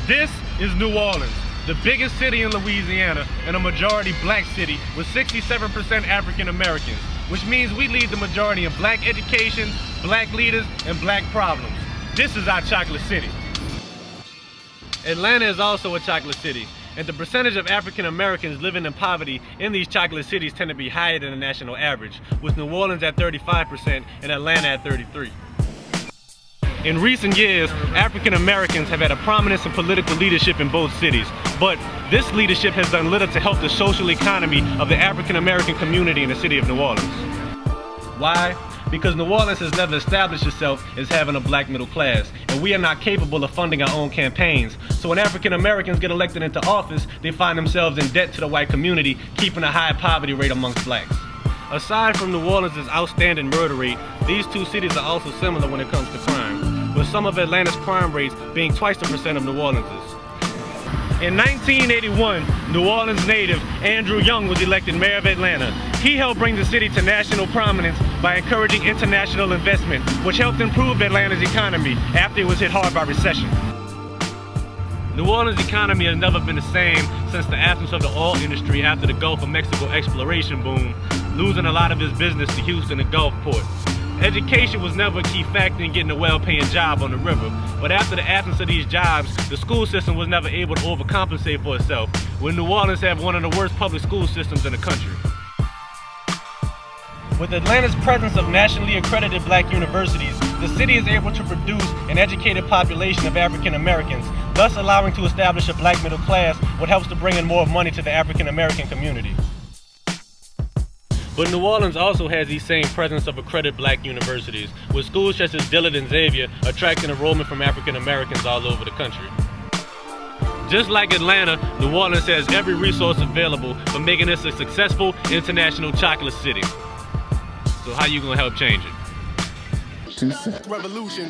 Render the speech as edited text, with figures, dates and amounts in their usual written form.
This is New Orleans, the biggest city in Louisiana and a majority black city with 67% African Americans, which means we lead the majority in black education, black leaders, and black problems. This is our chocolate city. Atlanta is also a chocolate city, and the percentage of African Americans living in poverty in these chocolate cities tend to be higher than the national average, with New Orleans at 35% and Atlanta at 33%. In recent years, African Americans have had a prominence in political leadership in both cities, but this leadership has done little to help the social economy of the African American community in the city of New Orleans. Why? Because New Orleans has never established itself as having a black middle class, and we are not capable of funding our own campaigns. So when African Americans get elected into office, they find themselves in debt to the white community, keeping a high poverty rate amongst blacks. Aside from New Orleans' outstanding murder rate, these two cities are also similar when it comes to crime, with some of Atlanta's crime rates being twice the percent of New Orleans's. In 1981, New Orleans native Andrew Young was elected mayor of Atlanta. He helped bring the city to national prominence by encouraging international investment, which helped improve Atlanta's economy after it was hit hard by recession. New Orleans' economy has never been the same since the absence of the oil industry after the Gulf of Mexico exploration boom, losing a lot of its business to Houston and Gulfport. Education was never a key factor in getting a well-paying job on the river, but after the absence of these jobs, the school system was never able to overcompensate for itself, when New Orleans had one of the worst public school systems in the country. With Atlanta's presence of nationally accredited black universities, the city is able to produce an educated population of African Americans, thus allowing to establish a black middle class, what helps to bring in more money to the African American community. But New Orleans also has the same presence of accredited black universities, with schools such as Dillard and Xavier attracting enrollment from African Americans all over the country. Just like Atlanta, New Orleans has every resource available for making this a successful international chocolate city. So how you gonna help change it? Revolution.